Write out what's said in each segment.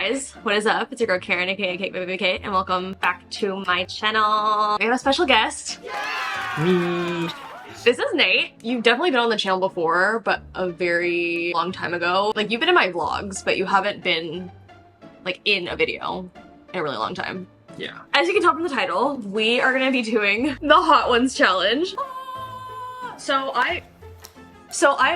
guys, what is up? It's your girl Karen, aka cakedbybabyk, and welcome back to my channel. We have a special guest. Me. This is Nate. You've definitely been on the channel before, but a very long time ago. Like, you've been in my vlogs, but you haven't been like in a video in a really long time. Yeah. As you can tell from the title, we are gonna be doing the Hot Ones challenge. So I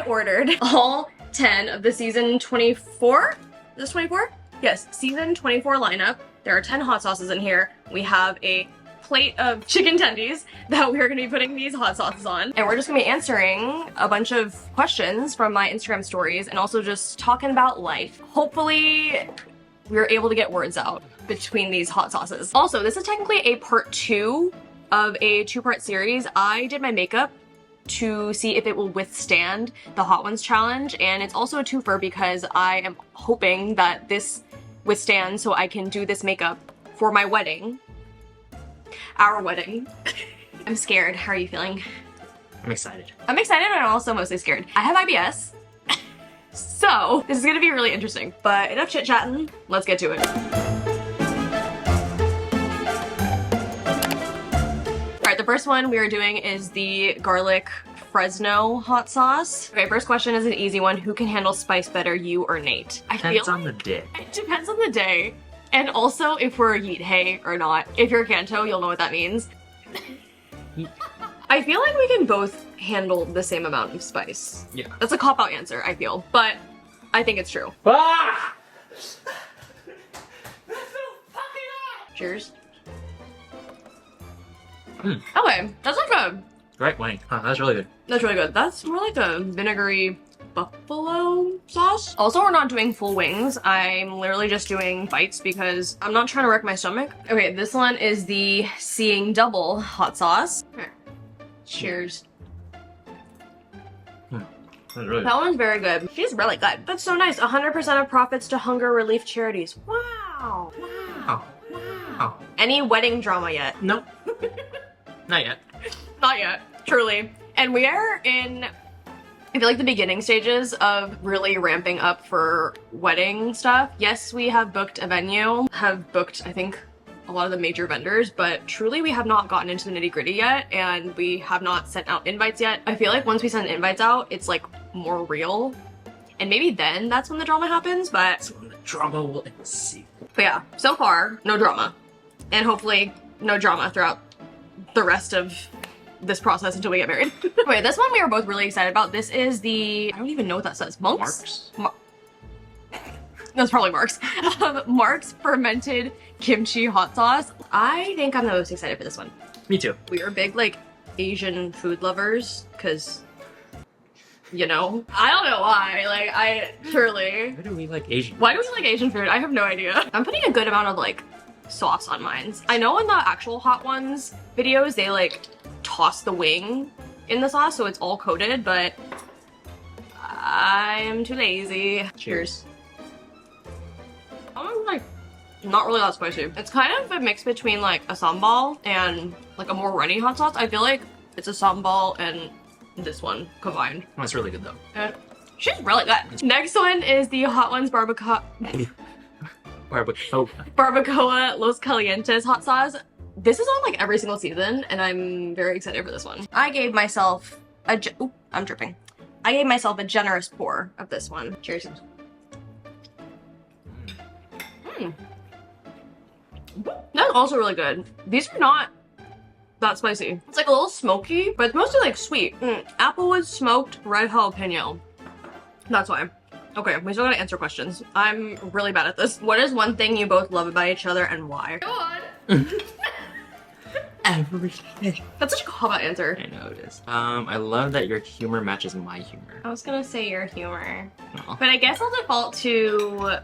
ordered all 10 of the season 24. Is this 24? Yes, season 24 lineup. There are 10 hot sauces in here. We have a plate of chicken tendies that we're gonna be putting these hot sauces on. And we're just gonna be answering a bunch of questions from my Instagram stories and also just talking about life. Hopefully, we're able to get words out between these hot sauces. Also, this is technically a part 2 of a 2-part series. I did my makeup to see if it will withstand the Hot Ones challenge, and it's also a twofer because I am hoping that this withstands so I can do this makeup for my wedding. Our wedding. I'm scared. How are you feeling? I'm excited. I'm excited and I'm also mostly scared. I have IBS, so this is gonna be really interesting. But enough chit-chatting, let's get to it. Alright, the first one we are doing is the garlic Fresno hot sauce. Okay, first question is an easy one. Who can handle spice better, you or Nate? Depends on the day. It depends on the day. And also if we're yeet hay or not. If you're a Kanto, you'll know what that means. I feel like we can both handle the same amount of spice. Yeah. That's a cop-out answer, I feel. But I think it's true. Ah! Cheers. Okay, that's like a... Great wing. Huh, that's really good. That's really good. That's more like a vinegary buffalo sauce. Also, we're not doing full wings. I'm literally just doing bites because I'm not trying to wreck my stomach. Okay, this one is the Seeing Double hot sauce. Okay. Cheers. That's really That one's very good. She's really good. That's so nice. 100% of profits to hunger relief charities. Wow. Oh. Oh. Any wedding drama yet? Nope. Not yet. Not yet, truly. And we are in, I feel like, the beginning stages of really ramping up for wedding stuff. Yes, we have booked a venue, have booked, I think, a lot of the major vendors, but truly we have not gotten into the nitty-gritty yet, and we have not sent out invites yet. I feel like once we send invites out, it's like more real. And maybe then that's when the drama happens, but... That's when the drama will ensue. But yeah, so far, no drama. And hopefully no drama throughout the rest of this process until we get married. Okay, this one we are both really excited about. This is the, I don't even know what that says. Monk's? That's probably Mark's. Mark's fermented kimchi hot sauce. I think I'm the most excited for this one. Me too. We are big, like, Asian food lovers, because, you know, I don't know why. Like, I truly... Why do we like Asian? Why do we like Asian food? I have no idea. I'm putting a good amount of, like, sauce on mine. I know in the actual Hot Ones videos, they, like, toss the wing in the sauce, so it's all coated, but I'm too lazy. Cheers. I'm like, not really that spicy. It's kind of a mix between like a sambal and like a more runny hot sauce. I feel like it's a sambal and this one combined. That's really good though. She's really good. Next one is the Hot Ones barbacoa Los Calientes hot sauce. This is on like every single season, and I'm very excited for this one. I gave myself a I'm dripping. I gave myself a generous pour of this one. Cheers. That's also really good. These are not that spicy. It's like a little smoky, but it's mostly like sweet. Applewood smoked red jalapeno. That's why. Okay, we still gotta answer questions. I'm really bad at this. What is one thing you both love about each other and why? God. Everything. That's such a cop-out answer. I know it is. I love that your humor matches my humor. I was gonna say your humor. Aw. But I guess I'll default to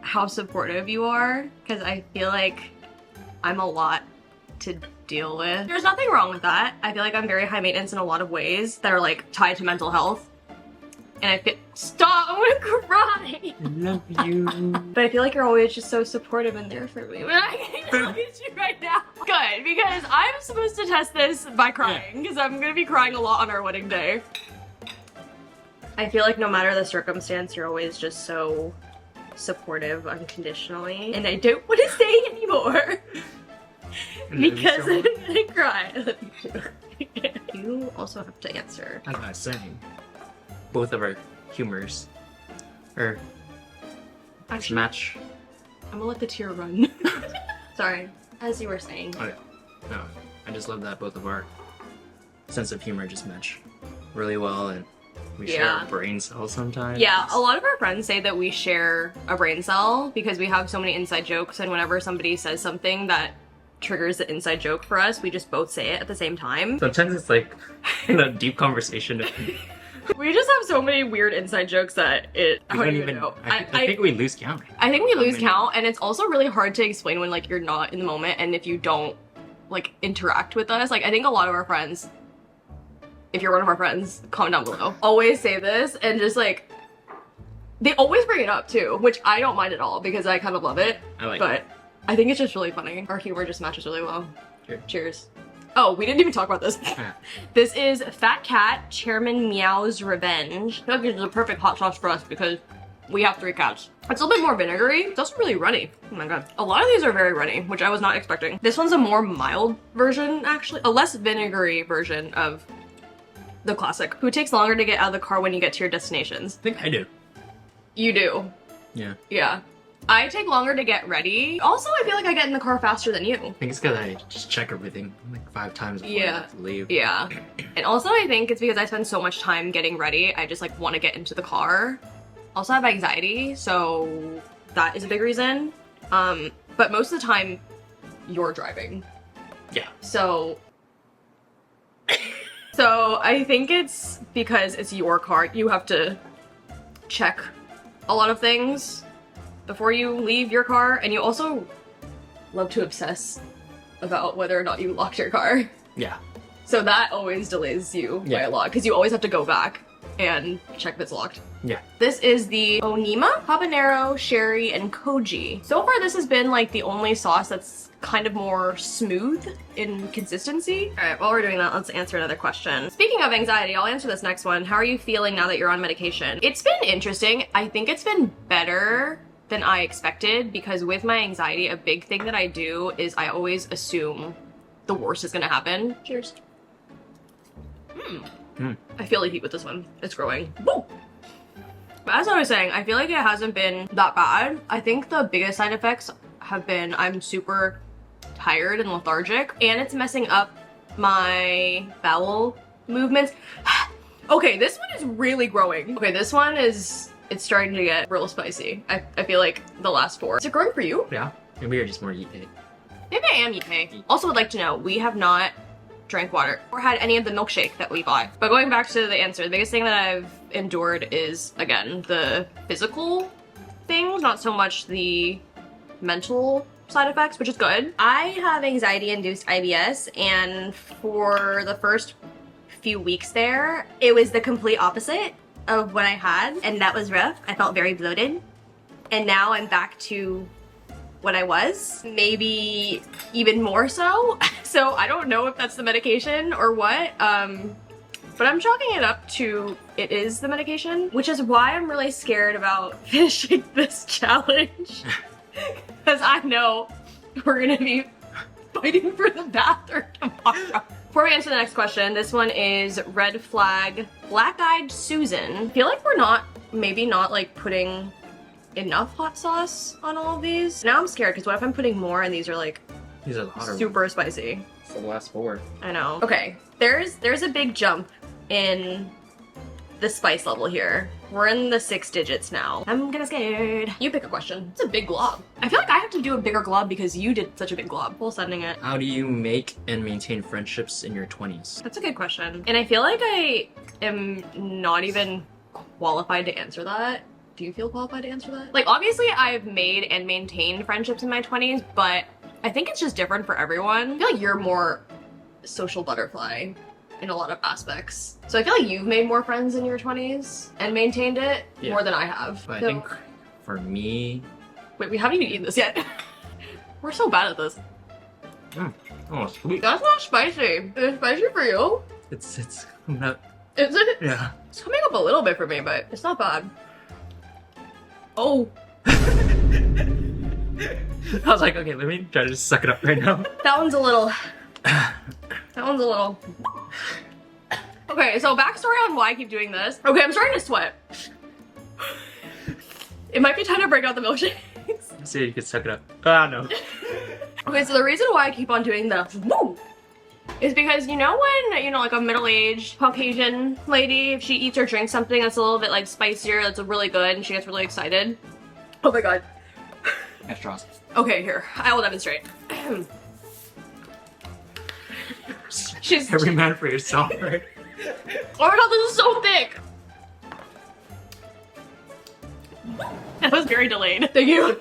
how supportive you are, because I feel like I'm a lot to deal with. There's nothing wrong with that. I feel like I'm very high maintenance in a lot of ways that are like tied to mental health. And I feel, stop, I'm gonna cry! I love you. But I feel like you're always just so supportive and there for me. But I can't look at you right now. Good, because I'm supposed to test this by crying, because I'm gonna be crying a lot on our wedding day. I feel like no matter the circumstance, you're always just so supportive unconditionally, and I don't want to say anymore because I'm gonna cry. I love you too. You also have to answer. As I was saying, both of our humors are Actually, match. I'm gonna let the tear run. Sorry, as you were saying. Okay. No, I just love that both of our sense of humor just match really well, and we share a brain cell sometimes. Yeah, a lot of our friends say that we share a brain cell because we have so many inside jokes, and whenever somebody says something that triggers the inside joke for us, we just both say it at the same time. Sometimes it's like in a deep conversation. We just have so many weird inside jokes that I don't even know. I think we lose count. I think we lose count, and it's also really hard to explain when like you're not in the moment and if you don't like interact with us. Like I think a lot of our friends, if you're one of our friends, comment down below, always say this, and just like they always bring it up too, which I don't mind at all because I kind of love it. I like but it. I think it's just really funny. Our humor just matches really well. Cheers. Cheers. Oh, we didn't even talk about this. This is Fat Cat Chairman Meow's Revenge. I feel like this is a perfect hot sauce for us because we have 3 cats. It's a little bit more vinegary. It's also really runny. Oh my god. A lot of these are very runny, which I was not expecting. This one's a more mild version, actually. A less vinegary version of the classic. Who takes longer to get out of the car when you get to your destinations? I think I do. You do. Yeah. Yeah. I take longer to get ready. Also, I feel like I get in the car faster than you. I think it's because I just check everything like 5 times before I have to leave. Yeah. And also I think it's because I spend so much time getting ready, I just like want to get into the car. Also I have anxiety, so that is a big reason. But most of the time, you're driving. Yeah. So I think it's because it's your car. You have to check a lot of things before you leave your car, and you also love to obsess about whether or not you locked your car. Yeah. So that always delays you by a lot, because you always have to go back and check if it's locked. Yeah. This is the Onima, habanero, sherry, and koji. So far this has been like the only sauce that's kind of more smooth in consistency. All right, while we're doing that, let's answer another question. Speaking of anxiety, I'll answer this next one. How are you feeling now that you're on medication? It's been interesting. I think it's been better than I expected, because with my anxiety, a big thing that I do is I always assume the worst is gonna happen. Cheers. I feel like heat with this one. It's growing. Woo! But as I was saying, I feel like it hasn't been that bad. I think the biggest side effects have been I'm super tired and lethargic, and it's messing up my bowel movements. Okay, this one is really growing. Okay, this one is, it's starting to get real spicy. I feel like the last 4. Is it growing for you? Yeah. Maybe you're just more Ippei. Maybe I am Ippei. Also would like to know, we have not drank water or had any of the milkshake that we bought. But going back to the answer, the biggest thing that I've endured is, again, the physical things, not so much the mental side effects, which is good. I have anxiety-induced IBS, and for the first few weeks there, it was the complete opposite of what I had, and that was rough. I felt very bloated, and now I'm back to what I was, maybe even more so. So I don't know if that's the medication or what, but I'm chalking it up to it is the medication, which is why I'm really scared about finishing this challenge. Because I know we're gonna be fighting for the bathroom tomorrow. Before we answer the next question, this one is Red Flag Black-Eyed Susan. I feel like we're maybe not like putting enough hot sauce on all of these. Now I'm scared, because what if I'm putting more and these are like These are the hotter super spicy? It's the last 4. I know. Okay, there's a big jump in the spice level here. We're in the 6 digits now. I'm gonna scared. You pick a question. It's a big glob. I feel like I have to do a bigger glob because you did such a big glob. Full sending it. How do you make and maintain friendships in your 20s? That's a good question. And I feel like I am not even qualified to answer that. Do you feel qualified to answer that? Like, obviously I've made and maintained friendships in my 20s, but I think it's just different for everyone. I feel like you're more social butterfly in a lot of aspects. So I feel like you've made more friends in your 20s and maintained it more than I have. But So- I think for me... Wait, we haven't even eaten this yet. We're so bad at this. Oh, sweet. That's not spicy. Is it spicy for you? It's coming up. Is it? Yeah. It's coming up a little bit for me, but it's not bad. Oh, I was like, okay, let me try to just suck it up right now. That one's a little. Okay, so backstory on why I keep doing this. Okay, I'm starting to sweat. It might be time to break out the milkshakes. See if you can suck it up. Ah, no. Okay, so the reason why I keep on doing the woo is because you know when, you know, like a middle-aged Caucasian lady, if she eats or drinks something that's a little bit like spicier, that's really good, and she gets really excited. Oh my god. I have straws. Okay, here. I will demonstrate. She's Every man for yourself, right? Oh my god, this is so thick! That was very delayed. Thank you.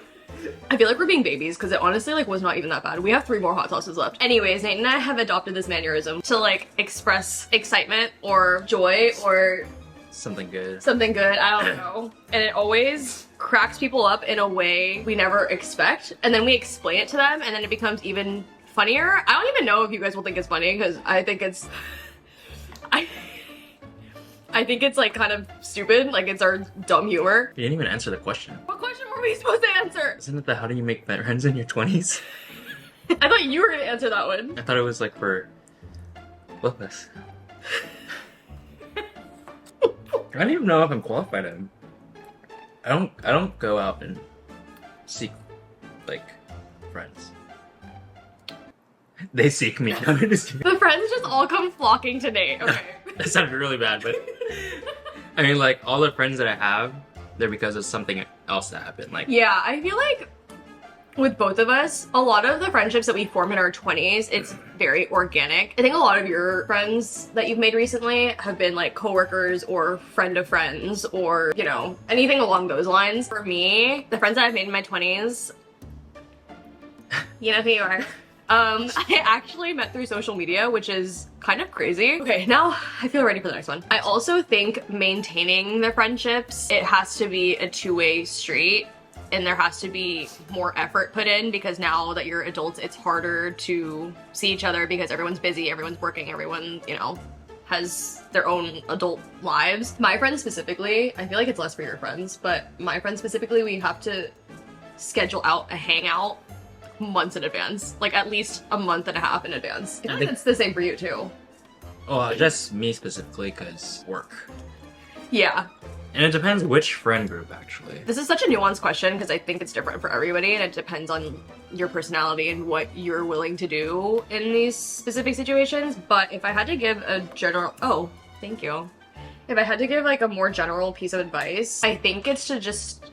I feel like we're being babies because it honestly like was not even that bad. We have 3 more hot sauces left. Anyways, Nate and I have adopted this mannerism to like express excitement or joy or something good. Something good, I don't know. And it always cracks people up in a way we never expect. And then we explain it to them and then it becomes even funnier. I don't even know if you guys will think it's funny because I think it's... I think it's like kind of stupid, like it's our dumb humor. You didn't even answer the question. What question were we supposed to answer? Isn't it the how do you make friends in your 20s? I thought you were gonna answer that one. I thought it was like for both of us. I don't even know if I'm qualified to. I don't go out and seek like friends. They seek me. I'm just kidding. The friends just all come flocking to Nate. Okay. That sounded really bad, but I mean, like all the friends that I have, they're because of something else that happened. Like, yeah, I feel like with both of us, a lot of the friendships that we form in our 20s, it's very organic. I think a lot of your friends that you've made recently have been like coworkers or friend of friends or, you know, anything along those lines. For me, the friends that I've made in my 20s, you know who you are. I actually met through social media, which is kind of crazy. Okay, now I feel ready for the next one. I also think maintaining the friendships, it has to be a two-way street and there has to be more effort put in because now that you're adults, it's harder to see each other because everyone's busy, everyone's working, everyone, you know, has their own adult lives. My friends specifically, I feel like it's less for your friends, but my friends specifically, we have to schedule out a hangout months in advance, like at least a month and a half in advance. I think it's the same for you too. Oh, just me specifically because work. Yeah. And it depends which friend group actually. This is such a nuanced question because I think it's different for everybody and it depends on your personality and what you're willing to do in these specific situations. But if I had to give a general, oh, thank you. If I had to give like a more general piece of advice, I think it's to just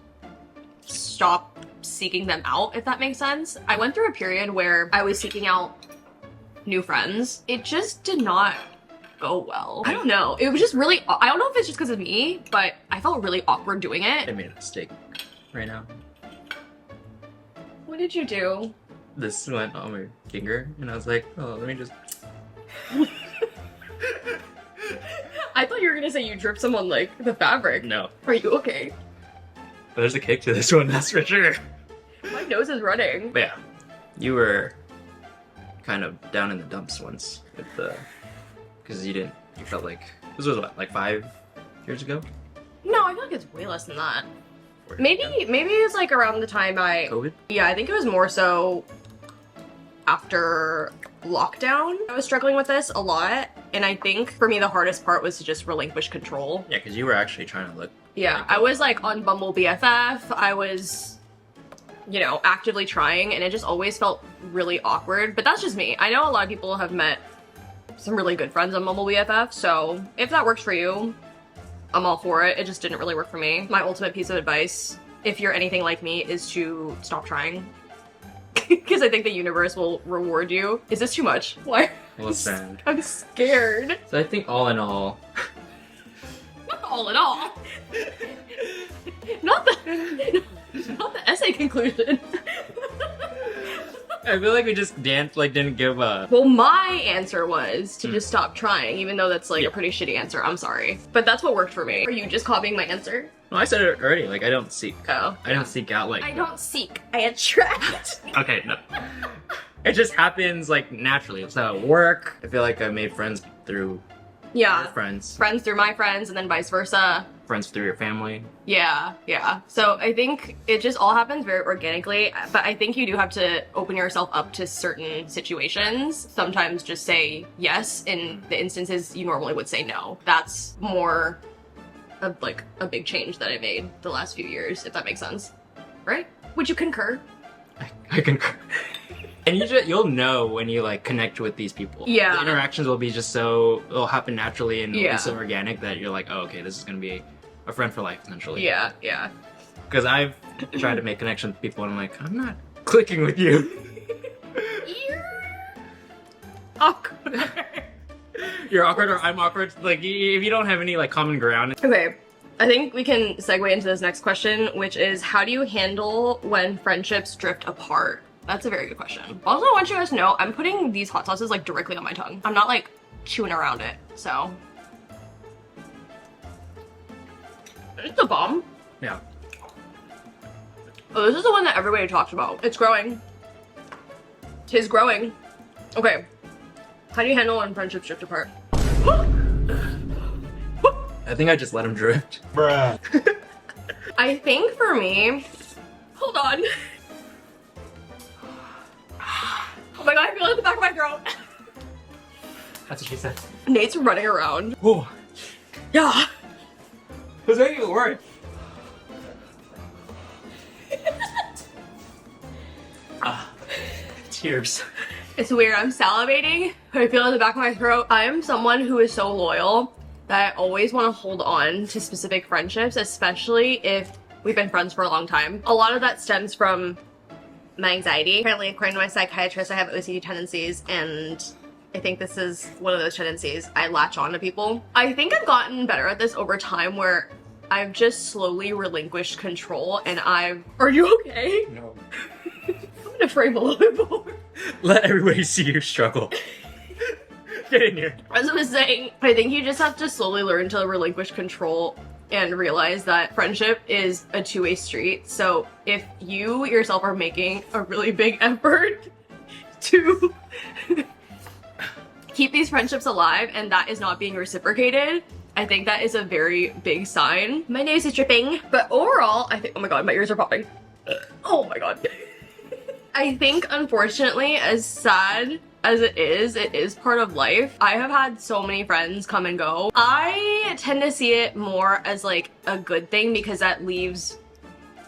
stop seeking them out, if that makes sense. I went through a period where I was seeking out new friends. It just did not go well. I don't know. It was just really, I don't know if it's just because of me, but I felt really awkward doing it. I made a mistake right now. What did you do? This went on my finger and I was like, oh, let me just... I thought you were gonna say you dripped some on like the fabric. No. Are you okay? But there's a kick to this one, that's for sure. My nose is running. But yeah, you were kind of down in the dumps once with the, because you felt like, this was what, like 5 years ago? No, I feel like it's way less than that. 4 years Maybe ago? maybe it's like around the time COVID? yeah, I think it was more so after lockdown. I was struggling with this a lot, and I think for me the hardest part was to just relinquish control. Yeah, because you were actually trying to look. Yeah, I was like on Bumble BFF, I was, you know, actively trying, and it just always felt really awkward, but that's just me. I know a lot of people have met some really good friends on Bumble BFF, so if that works for you, I'm all for it. It just didn't really work for me. My ultimate piece of advice, if you're anything like me, is to stop trying. Because I think the universe will reward you. Is this too much? Why? Listen. I'm scared. So I think all in all... Not all in all. Not the essay conclusion. I feel like we just didn't give a... Well, my answer was to just stop trying, even though that's like a pretty shitty answer. I'm sorry. But that's what worked for me. Are you just copying my answer? No, I said it already. Like, I don't seek. Oh. I don't seek out, like... I don't seek, I attract. Okay, no. It just happens, like, naturally. So, at work, I feel like I made friends through your Yeah. friends. Friends through my friends, and then vice versa. friends through your family. Yeah, yeah. So I think it just all happens very organically, but I think you do have to open yourself up to certain situations. Sometimes just say yes in the instances you normally would say no. That's more of like a big change that I made the last few years, if that makes sense. Right? Would you concur? I concur. And you'll know when you like connect with these people. Yeah. The interactions will be just so, it'll happen naturally and it'll Yeah. be so organic that you're like, oh, okay, this is gonna be a friend for life essentially. Yeah, yeah. Because I've tried to make connections with people and I'm like, I'm not clicking with you. Awkward. You're awkward or I'm awkward. Like, if you don't have any like common ground. Okay, I think we can segue into this next question, which is how do you handle when friendships drift apart? That's a very good question. Also, I want you guys to know, I'm putting these hot sauces like directly on my tongue. I'm not like chewing around it, so. It's a bomb. Yeah. Oh, this is the one that everybody talks about. It's growing. Tis growing. Okay. How do you handle when friendships drift apart? I think I just let him drift. Bruh. I think for me, hold on. Oh my god, I feel it in the back of my throat. That's what she said. Nate's running around. Whoa. Yeah. Was making it worse. Tears. It's weird, I'm salivating, but I feel it in the back of my throat. I am someone who is so loyal that I always want to hold on to specific friendships, especially if we've been friends for a long time. A lot of that stems from my anxiety. Apparently, according to my psychiatrist, I have OCD tendencies, and I think this is one of those tendencies. I latch on to people. I think I've gotten better at this over time where I've just slowly relinquished control and Are you okay? No. I'm gonna frame a little bit more. Let everybody see your struggle. Get in here. As I was saying, I think you just have to slowly learn to relinquish control and realize that friendship is a two-way street. So if you yourself are making a really big effort to keep these friendships alive and that is not being reciprocated, I think that is a very big sign. My nose is dripping, but overall, I think, oh my god, my ears are popping. Oh my god. I think, unfortunately, as sad as it is part of life. I have had so many friends come and go. I tend to see it more as like a good thing because that leaves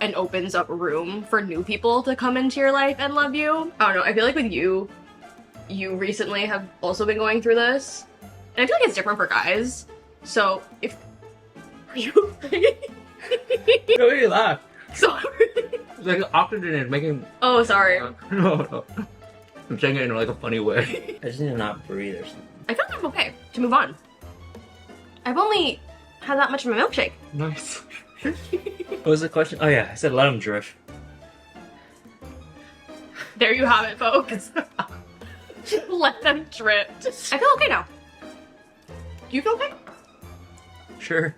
and opens up room for new people to come into your life and love you. I don't know, I feel like with you recently have also been going through this. And I feel like it's different for guys. So if... Are you okay? Don't make me laugh. Sorry. It's like oxygen is making... Oh, sorry. No. I'm saying it in like a funny way. I just need to not breathe or something. I feel like I'm okay to move on. I've only had that much of a milkshake. Nice. What was the question? Oh yeah, I said let him drift. There you have it, folks. Let them drift. I feel okay now. Do you feel okay? Sure.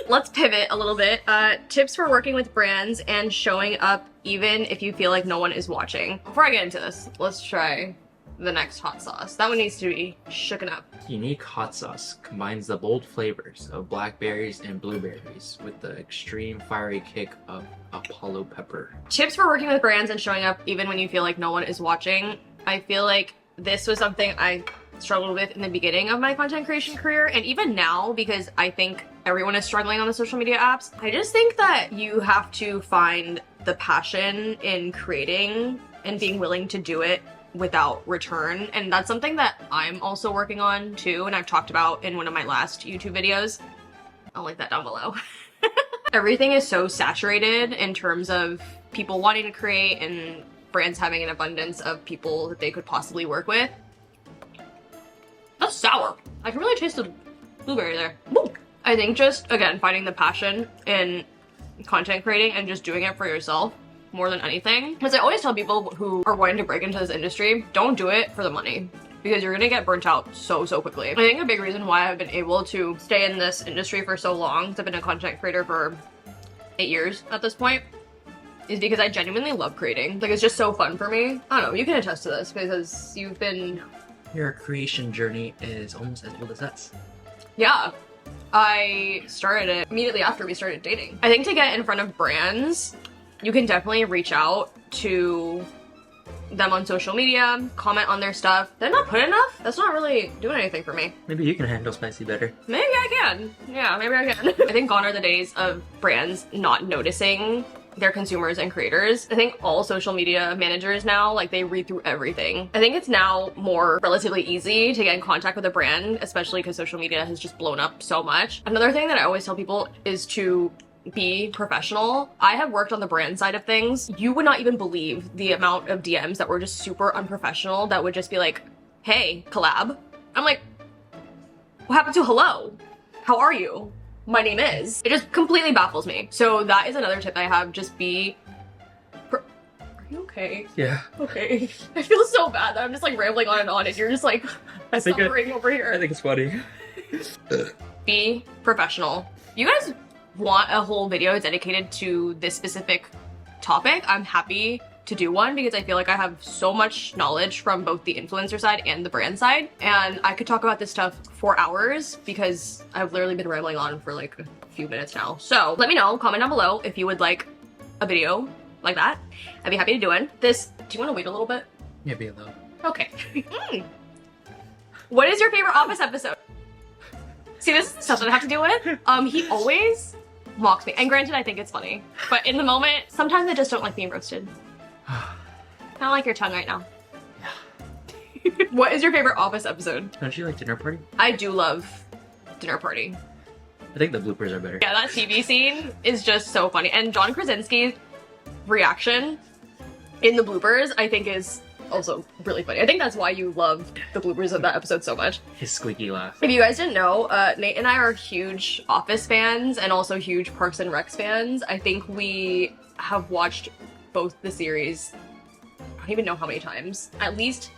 Let's pivot a little bit. Tips for working with brands and showing up even if you feel like no one is watching. Before I get into this, let's try the next hot sauce. That one needs to be shooken up. Unique hot sauce combines the bold flavors of blackberries and blueberries with the extreme fiery kick of Apollo pepper. Tips for working with brands and showing up even when you feel like no one is watching. I feel like this was something I struggled with in the beginning of my content creation career, and even now, because I think everyone is struggling on the social media apps. I just think that you have to find the passion in creating and being willing to do it without return, and that's something that I'm also working on too, and I've talked about in one of my last YouTube videos. I'll link that down below. Everything is so saturated in terms of people wanting to create and brands having an abundance of people that they could possibly work with. That's sour. I can really taste the blueberry there. Woo! I think just, again, finding the passion in content creating and just doing it for yourself more than anything. Because I always tell people who are wanting to break into this industry, don't do it for the money because you're gonna get burnt out so quickly. I think a big reason why I've been able to stay in this industry for so long, because I've been a content creator for 8 years at this point, is because I genuinely love creating. Like, it's just so fun for me. I don't know, you can attest to this because you've been... Your creation journey is almost as old as us. Yeah. I started it immediately after we started dating. I think to get in front of brands, you can definitely reach out to them on social media, comment on their stuff. They're not put enough. That's not really doing anything for me. Maybe you can handle spicy better. Maybe I can. Yeah, maybe I can. I think gone are the days of brands not noticing their consumers and creators. I think all social media managers now, like, they read through everything. I think it's now more relatively easy to get in contact with a brand, especially because social media has just blown up so much. Another thing that I always tell people is to be professional. I have worked on the brand side of things. You would not even believe the amount of DMs that were just super unprofessional that would just be like, hey, collab. I'm like, what happened to hello? How are you? My name is. It just completely baffles me. So that is another tip I have. Just be... Are you okay? Yeah. Okay. I feel so bad that I'm just like rambling on and you're just like suffering over here. I think it's funny. Be professional. You guys want a whole video dedicated to this specific topic, I'm happy to do one because I feel like I have so much knowledge from both the influencer side and the brand side, and I could talk about this stuff for hours because I've literally been rambling on for like a few minutes now. So let me know, comment down below if you would like a video like that. I'd be happy to do it. Do you want to wait a little bit? Yeah, be alone. Okay. What is your favorite Office episode? See, this is the stuff that I have to deal with. He always mocks me. And granted, I think it's funny. But in the moment, sometimes I just don't like being roasted. Kind of like your tongue right now. Yeah. What is your favorite Office episode? Don't you like Dinner Party? I do love Dinner Party. I think the bloopers are better. Yeah, that TV scene is just so funny. And John Krasinski's reaction in the bloopers, I think, is also really funny. I think that's why you love the bloopers of that episode so much. His squeaky laugh. If you guys didn't know, Nate and I are huge Office fans and also huge Parks and Recs fans. I think we have watched both the series, I don't even know how many times, at least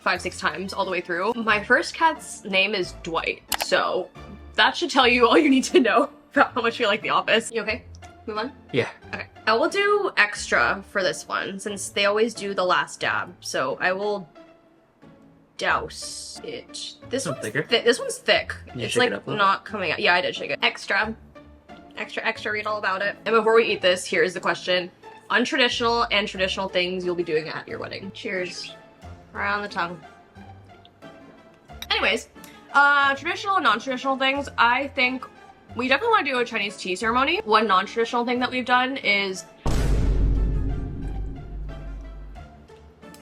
5-6 times all the way through. My first cat's name is Dwight, so that should tell you all you need to know about how much you like The Office. You okay? Move on? Yeah. Okay. I will do extra for this one since they always do the last dab. So I will douse it. This one's thicker. This one's thick. You It's shake like it up a little? not coming out. Yeah, I did shake it. Extra. Extra, extra, read all about it. And before we eat this, here's the question. Untraditional and traditional things you'll be doing at your wedding. Cheers. Right on the tongue. Anyways, traditional and non-traditional things, I think we definitely want to do a Chinese tea ceremony. One non-traditional thing that we've done is...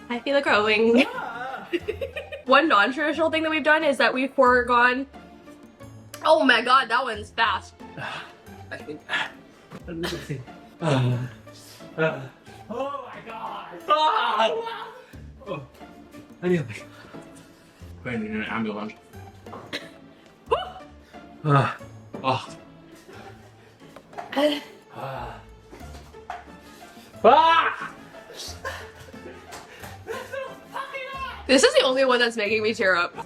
I feel it growing. Yeah. One non-traditional thing that we've done is that we've foregone... Oh my god, that one's fast. I think... oh my god! Oh. I need like... I need an ambulance. Oh. This is the only one that's making me tear up.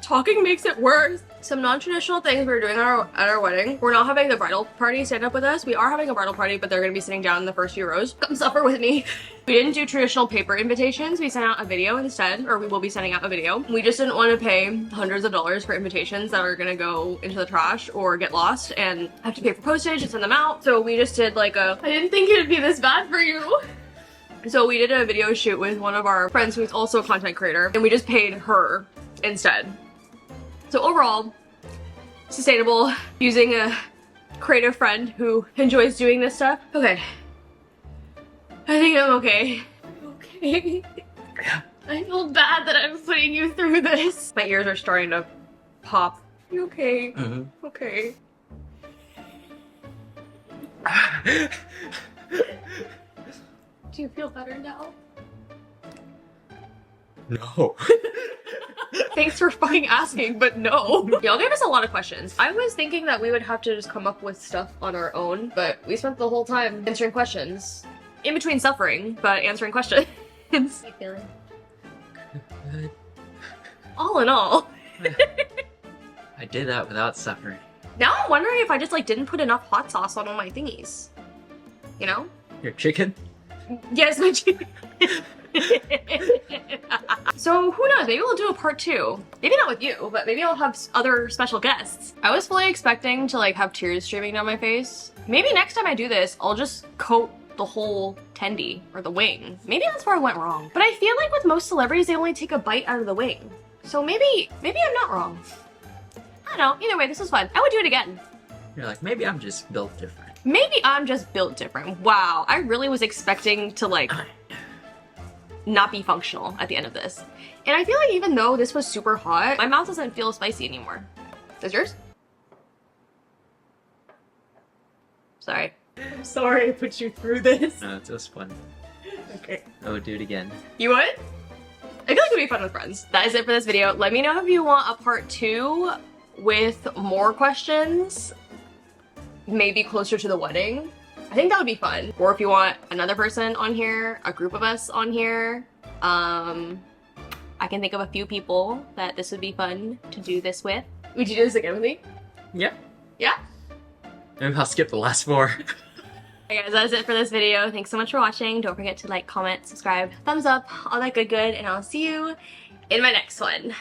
Talking makes it worse. Some non-traditional things we're doing at our wedding. We're not having the bridal party stand up with us. We are having a bridal party, but they're gonna be sitting down in the first few rows. Come suffer with me. We didn't do traditional paper invitations. We sent out a video instead, or we will be sending out a video. We just didn't want to pay hundreds of dollars for invitations that are gonna go into the trash or get lost and have to pay for postage and send them out. So we just did like I didn't think it would be this bad for you. So we did a video shoot with one of our friends who's also a content creator, and we just paid her instead. So overall, sustainable, using a creative friend who enjoys doing this stuff. Okay. I think I'm okay. Okay. Yeah. I feel bad that I'm putting you through this. My ears are starting to pop. You okay? Mm-hmm. Okay. Do you feel better now? No. Thanks for fucking asking, but no. Y'all gave us a lot of questions. I was thinking that we would have to just come up with stuff on our own, but we spent the whole time answering questions. In between suffering, but answering questions. How you feeling? Good. All in all. I did that without suffering. Now I'm wondering if I just like didn't put enough hot sauce on all my thingies. You know? Your chicken? Yes, my chicken. So who knows, maybe we'll do a part 2. Maybe not with you, but maybe I'll have other special guests. I was fully expecting to like have tears streaming down my face. Maybe next time I do this, I'll just coat the whole tendy or the wing. Maybe that's where I went wrong. But I feel like with most celebrities, they only take a bite out of the wing. So maybe I'm not wrong. I don't know, either way, this was fun. I would do it again. You're like, maybe I'm just built different. Maybe I'm just built different. Wow, I really was expecting to like not be functional at the end of this. And I feel like even though this was super hot, my mouth doesn't feel spicy anymore. Does yours? Sorry. I'm sorry I put you through this. No, it was fun. Okay. I would do it again. You would? I feel like it would be fun with friends. That is it for this video. Let me know if you want a part 2 with more questions, maybe closer to the wedding. I think that would be fun. Or if you want another person on here, a group of us on here, I can think of a few people that this would be fun to do this with. Would you do this again with me? Yeah. Yeah? Maybe I'll skip the last 4. Alright guys, that's it for this video. Thanks so much for watching. Don't forget to like, comment, subscribe, thumbs up, all that good, and I'll see you in my next one.